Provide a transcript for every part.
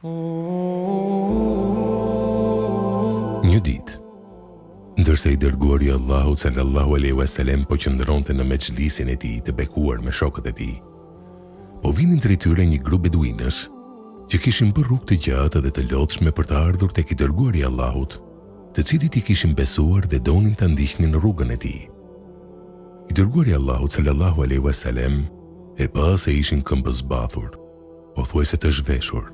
Një ditë, ndërsa i dërguari i Allahut sallallahu alaihi wasallam po qëndronte në mexhlisin e tij të bekuar me shokët e tij, po vinin drejt tyre një grup beduinësh që kishin bërë rrugë të gjatë dhe të lodhshme për të ardhur tek i dërguari i Allahut, të cilët i kishin besuar dhe donin ta ndiqnin rrugën e tij. I dërguari i Allahut sallallahu alaihi wasallam e pa se ishin këmbëzbathur, pothuajse të zhveshur.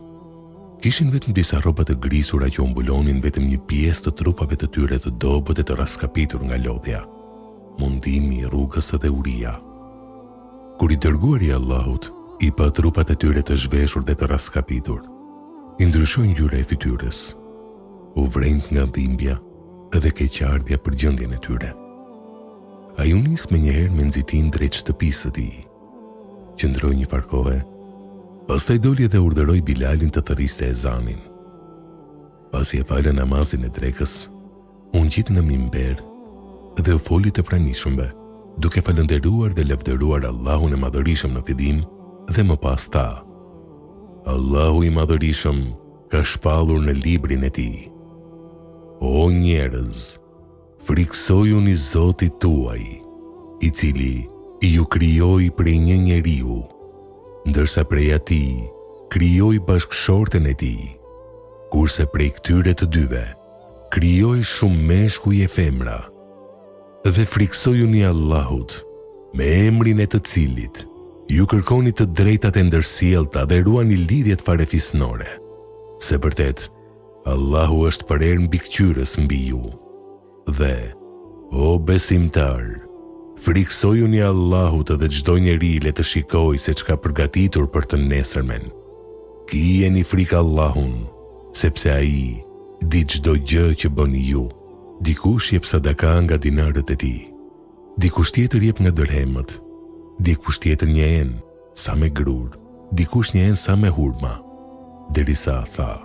Kishin vetëm disa rroba të grisura që u mbulonin vetëm një pjesë të trupave të tyre të dobët e të raskapitur nga lodhja, mundimi i rrugës dhe uria. Kur i dërguari i Allahut i pa trupat e tyre të zhveshur dhe të raskapitur, i ndryshoi ngjyra e fytyrës, u vrejnë nga dhimbja dhe keqardhja për gjendjen e tyre. Ai u nis menjëherë me nxitim drejt shtëpisë së tij. Qëndroi një farë kohe, pastaj doli dhe urdhëroi Bilalin të thërriste ezanin. Pasi e falë namazin e drekës, u ngjit në mimber dhe u foli të pranishmëve, duke falënderuar dhe lavdëruar Allahun e Madhërisëm në fillim dhe më pas tha: Allahu i Madhërisëm ka shpallur në librin e tij: O njerëz, friksojuni Zotit tuaj, i cili ju krijoi prej një njeriu, ndërsa prej atij krijoi bashkëshorten e tij, kurse prej këtyre të dyve krijoi shumë meshkuj e femra. Dhe friksojuni Allahut, me emrin e të cilit ju kërkoni të drejtat e ndërsjellta dhe ruani lidhjet farefisnore, se vërtet Allahu është përerë mbikëqyrës mbi ju. Dhe, o besimtar, friksojuni Allahut dhe çdo njeri le të shikojë se çka përgatitur për të nesërmen. Kijeni frikë Allahun, sepse ai di çdo gjë që bëni ju. Dikush jep sadaka nga dinarët e tij, dikush tjetër jep nga dirhemët, dikush tjetër një enë, sa me grur, dikush një enë sa me hurma, derisa tha: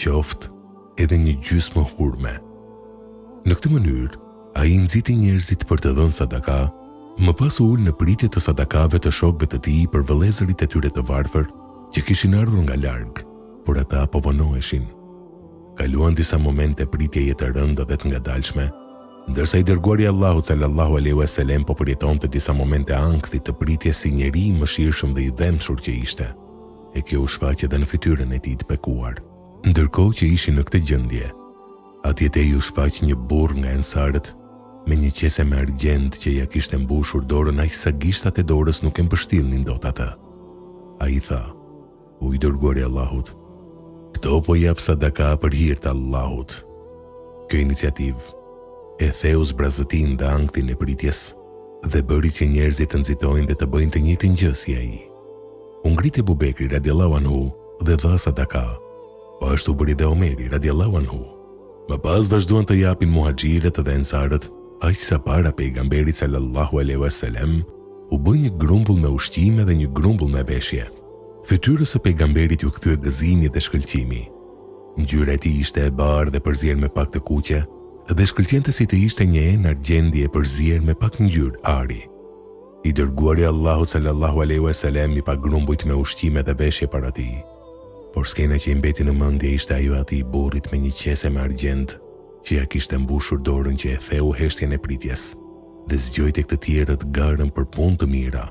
qoftë edhe një gjysmë hurme. Në këtë mënyrë, ai nxiti njerëzit për të dhënë sadaka, më pas u ul në pritje të sadakave të shokëve të tij për vëllezërit e tyre të varfër që kishin ardhur nga larg, por ata po vonoheshin. Kaluan disa momente pritjeje të rënda dhe të ngadalshme, ndërsa i dërguari i Allahut sallallahu alaihi wasallam po përjetonte disa momente ankthi të pritjes si njeri i mëshirshëm dhe i dëmshur që ishte. E kjo u shfaqe edhe në fytyrën e tij të bekuar. Ndërkohë që ishin në këtë gjendje, atjetej u shfaq një burr nga ensarët me një qese me argjend që ja kishte mbushur dorën aq sa gishtat e dorës nuk e mbështillnin dot atë. Ai tha: O i dërguari i Allahut, këto po jap sadaka për hir të Allahut. Kjo iniciativë e theu zbrazëtin dhe ankthin e pritjes dhe bëri që njerëzit të nxitojnë dhe të bëjnë të njëjtin gjë si ai. U ngrit Ebu Bekri radiallahu anhu dhe dha sadaka, po ashtu bëri dhe Omeri radiallahu anhu. Më pas vazhduan të japin muhaxhirët dhe ensarët, aq sa para pejgamberit sallallahu alaihi wasallam u bë një grumbull me ushqime dhe një grumbull me veshje. Fytyrës së pejgamberit ju kthye gëzimi dhe shkëlqimi. Ngjyra e tij ishte e bardhë dhe përzier me pak të kuqe, dhe shkëlqente si të ishte një enë argjendi e përzier me pak ngjyrë ari. I dërguari Allahut sallallahu alaihi wasallam i pagrumbujt me ushqime dhe veshje para tij. Por skena që i mbeti në mendje ishte ajo aty i burrit me një qese me argjend, që ja kishte mbushur dorën që e theu heshtjen e pritjes, dhe zgjoi tek të tjerët garën për punë të mira.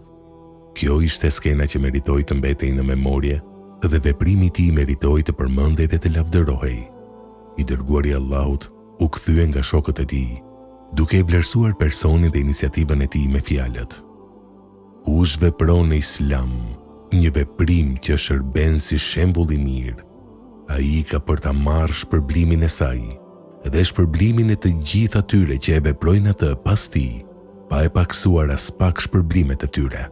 Kjo ishte skena që meritoi të mbetej në memorie, dhe veprimi i tij meritoi të përmendej dhe të lavdërohej. I dërguari i Allahut u kthye nga shokët e tij, duke e vlerësuar personin dhe iniciativën e tij me fjalët: Kush vepron në Islam një veprim që shërben si shembull i mirë, ai ka për ta marrë shpërblimin e saj dhe shpërblimin e të gjithë atyre që e veprojnë atë pas tij, pa e paksuar as pak shpërblimet e tyre.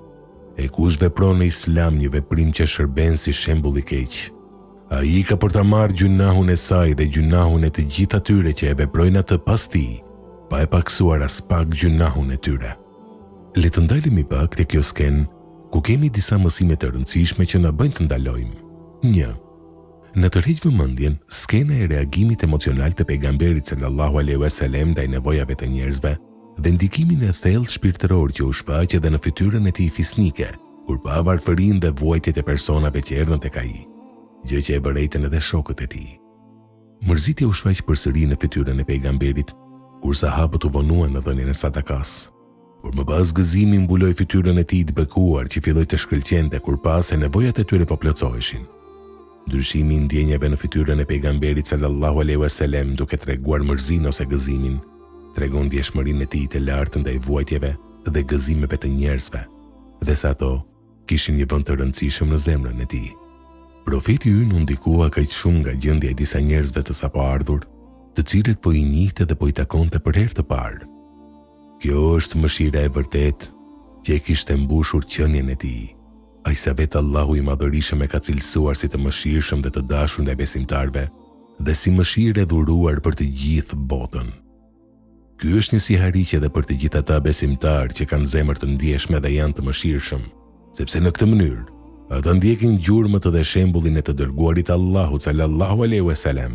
E kush vepron në Islam një veprim që shërben si shembull i keq, ai ka për ta marrë gjunahun e saj dhe gjunahun e të gjithë atyre që e veprojnë atë pas tij, pa e paksuar as pak gjunahun e tyre. Le të ndalemi pak te kjo skenë, ku kemi disa mësime të rëndësishme që na bëjnë të ndalojmë. 1. Në të rreq vëmendjen skena e reagimit emocional të pejgamberit sallallahu alaihi wasallam ndaj nevojave të njerëzve dhe ndikimin e thellë shpirtëror që u shfaq edhe në fytyrën e tij fisnike, kur pa varfërinë dhe vuajtjet e personave që erdhën tek ai. gjë që e bërejtën edhe shokët e tij. Mërzitja u shfaq përsëri në fytyrën e pejgamberit, kur sahabët u vonuan në dhënien e sadakas. Por më pas gëzimi mbuloi fytyrën e tij të bekuar që filloi të shkëlqente kur pa se nevojat e tyre po plotësoheshin. Ndryshimi i ndjenjave në fytyrën e pejgamberit sallallahu alaihi wasallam duke treguar mërzinë ose gëzimin, tregon ndjeshmërinë e tij të lartë ndaj vuajtjeve dhe gëzimeve të njerëzve, dhe sa ato kishin një vend të rëndësishëm në zemrën e tij. Profeti ynë u ndikua kaq shumë nga gjendja e disa njerëzve të sapo ardhur, të cilët po i njihte dhe po i takonte për herë të parë. Kjo është mëshira e vërtet që e kishte mbushur qenien e tij. Ai sa vetë Allahu i Madhërisëm e ka cilësuar si të mëshirshëm dhe të dashur ndaj besimtarve, dhe si mëshirë e dhuruar për të gjithë botën. Ky është një sihariqe edhe për të gjithë ata besimtarë që kanë zemër të ndjeshme dhe janë të mëshirshëm, sepse në këtë mënyrë ata ndjekin gjurmët dhe shembullin e të dërguarit Allahut sallallahu alaihi wasallam.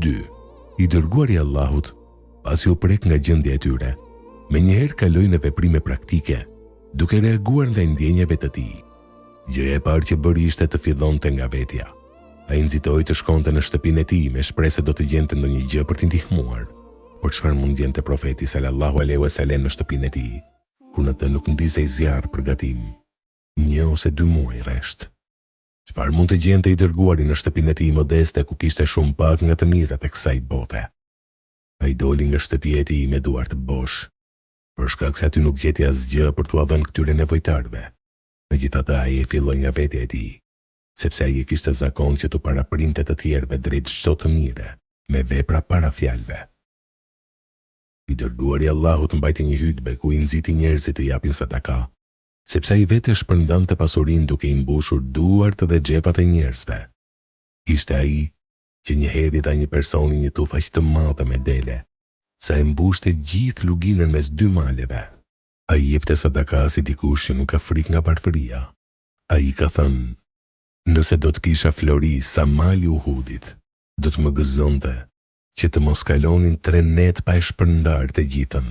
2. I dërguari i Allahut, pasi u prek nga gjendja e tyre, menjëherë kaloi në veprime praktike, duke reaguar ndaj ndjenjave të tij. Gjëja e parë që bëri ishte të fillonte nga vetja. Ai nxitoi të shkonte në shtëpinë e tij me shpresë se do të gjente ndonjë gjë për t'i ndihmuar. Por çfarë mund gjente profeti sallallahu alaihi wasallam në shtëpinë e tij, kur në të nuk ndisej zjarr për gatim, 1 ose 2 muaj rresht? Çfarë mund të gjente i dërguari në shtëpinë e tij modeste ku kishte shumë pak nga të mirat e kësaj bote? Ai doli nga shtëpia e tij me duar të bosh, për shkak se aty nuk gjeti asgjë për t'u dhënë këtyre nevojtarëve. Megjithatë ai filloi nga vetja e tij, sepse ai kishte zakon që t'u paraprinte të tjerëve drejt çdo të mire, me vepra para fjalëve. I dërguari i Allahut mbajti një hutbë ku i nxiti njerëzit të japin sadaka, sepse ai vetë shpërndante pasurinë duke i mbushur duart dhe xhepat e njerëzve. Ishte ai që njëherë i dha një personi një tufë aq të madhe me dele, sa e mbushte gjithë luginën mes 2 maleve. Ai jepte sadaka si dikush që nuk ka frikë nga varfëria. Ai ka thënë: nëse do të kisha flori sa mali i Uhudit, do të më gëzonte që të mos kalonin 3 net pa e shpërndar të gjithën,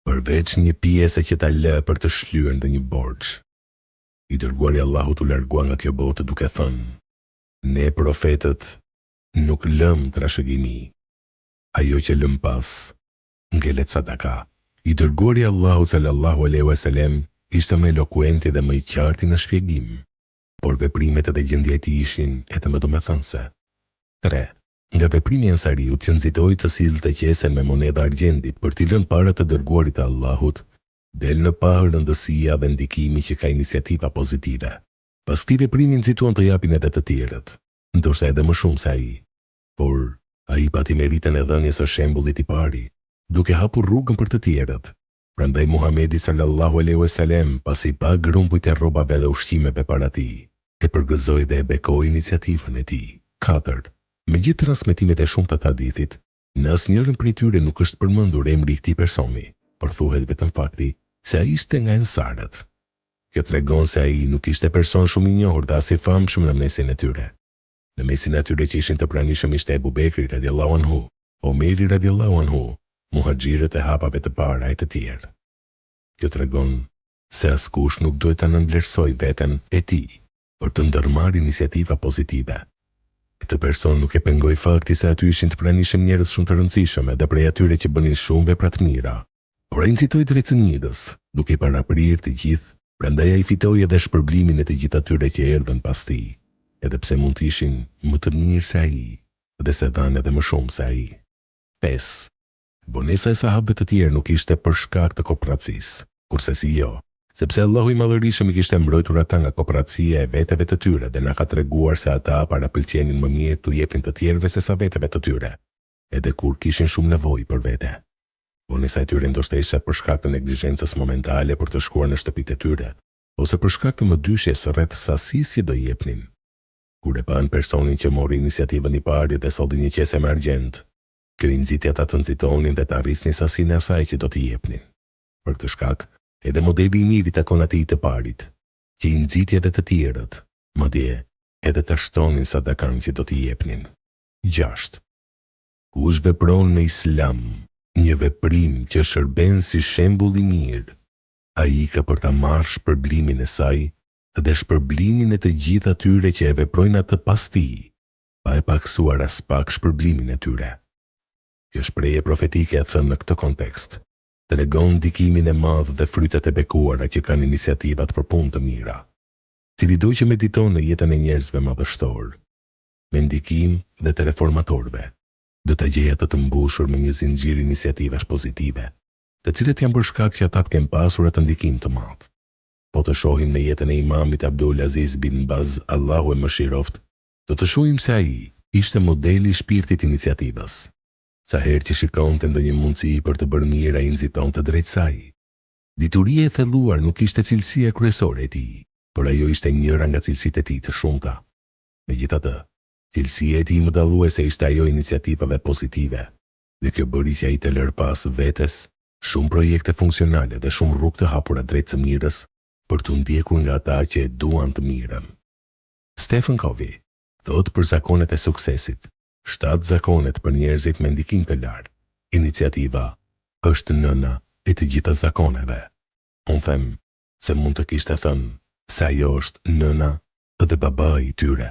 përveç një pjesë që ta lë për të shlyer ndonjë borxh. I dërguari i Allahut u largua nga kjo botë duke thënë: ne profetët nuk lëm trashëgimi. Ajo që lëm pas ngelet sadaka. I dërguari i Allahut sallallahu alaihi wasallam ishte më elokuenti dhe më i qartë në shpjegim, por veprimet dhe gjendja e tij ishin edhe më domethënëse. 3. Nga veprimi i Ansariut që nxitoi të sillte qesen me monedha argjendi për t'i lënë para të dërguarit të Allahut, del në parë rëndësia dhe ndikimi që ka iniciativa pozitive. Pas këtij veprimi nxituan të japin edhe të tjerët, ndoshta edhe më shumë se ai. Por ai pati meritën e dhënies së shembullit i pari, duke hapur rrugën për të tjerët. Prandaj Muhamedi sallallahu alaihi wasallam, pasi pa grumbujt e rrobave dhe ushqimeve para tij, e përgëzoi dhe e bekoi iniciativën e tij. 4. Megjithë transmetimet e shumta të hadithit, në asnjërin prej tyre nuk është përmendur emri i këtij personi, por thuhet vetëm fakti se ai ishte nga ensarët. Kjo tregon se ai nuk ishte person shumë i njohur dhe as i famshëm në mesin e tyre. Në mesin e tyre që ishin të pranishëm ishte Ebu Bekri radiallahu anhu, Omeri radiallahu anhu, muhaxhirët e hapave të para e të tjerë. Kjo tregon se askush nuk duhet ta nënvlerësoj veten e tij për të ndërmarrë iniciativa pozitive. Këtë person nuk e pengoi fakti se aty ishin të pranishëm njerëz shumë të rëndësishëm edhe prej atyre që bënin shumë vepra të mira, por ai nxitoi drejt së mirës, duke i paraprirë të gjithë, prandaj ai fitoi edhe shpërblimin e të gjithë atyre që erdhën pas tij, edhe pse mund të ishin më të mirë se ai, dhe se dhanë edhe më shumë se ai. 5. Vonesa e sahabëve të tjerë nuk ishte për shkak të kopratësisë, kurse si jo, sepse Allahu i Madhërisëm i kishte mbrojtur ata nga kopratësia e veteve të tyre dhe na ka treguar se ata parapëlqenin më mirë t'u jepnin të tjerëve se sa veteve të tyre, edhe kur kishin shumë nevojë për vete. Vonesa e tyre ndoshta ishte për shkak të neglizhencës momentale për të shkuar në shtëpitë e tyre, ose për shkak të mëdyshjes rreth sasisë që do jepnin. Kur e pan personin që mori iniciativën i parë dhe solli një qese me argjend, kjo i nxiti ata të nxitonin dhe të arrisnin sasinë e asaj që do t'i jepnin. Për këtë shkak, edhe modeli i mirë i takon atij të parit, që i nxiti edhe të tjerët, madje edhe të shtonin sadakan që do t'i jepnin. 6. Kush vepron në Islam një veprim që shërben si shembull i mirë, ai ka për ta marrë shpërblimin e saj dhe shpërblimin e të gjithë atyre që e veprojnë atë pas tij, pa e paksuar as pak shpërblimin e tyre. Kjo shprehje profetike e thënë në këtë kontekst tregon ndikimin e madh dhe frytet e bekuara që kanë iniciativat për punë të mira. Cili do që mediton në jetën e njerëzve madhështor, me ndikim dhe të reformatorëve, do të gjejë atë të mbushur me një zinxhir iniciativash pozitive, të cilët janë bërë shkak që ata të kenë pasur atë ndikim të madh. Po të shohim në jetën e imamit Abdul Aziz bin Baz, Allahu e mëshiroft, do të shohim se ai ishte modeli i shpirtit iniciativës. Sa herë që shikonte ndonjë mundësi për të bërë mirë, ai nxitonte drejt saj. Dituria e thelluar nuk ishte cilësia kryesore e tij, por ajo ishte njëra nga cilësitë e tij të shumta. Megjithatë, cilësia e tij më dalluese ishte ajo iniciativave pozitive, dhe kjo bëri që ai të lërë pas vetes shumë projekte funksionale dhe shumë rrugë të hapura drejt së mirës për të ndjekur nga ata që e duan të mirën. Stephen Covey thot për zakonet e suksesit: 7 zakonet për njerëzit me ndikim të lartë. Iniciativa është nëna e të gjitha zakoneve. Unë them se mund të kishte thënë se ajo është nëna dhe babai i tyre.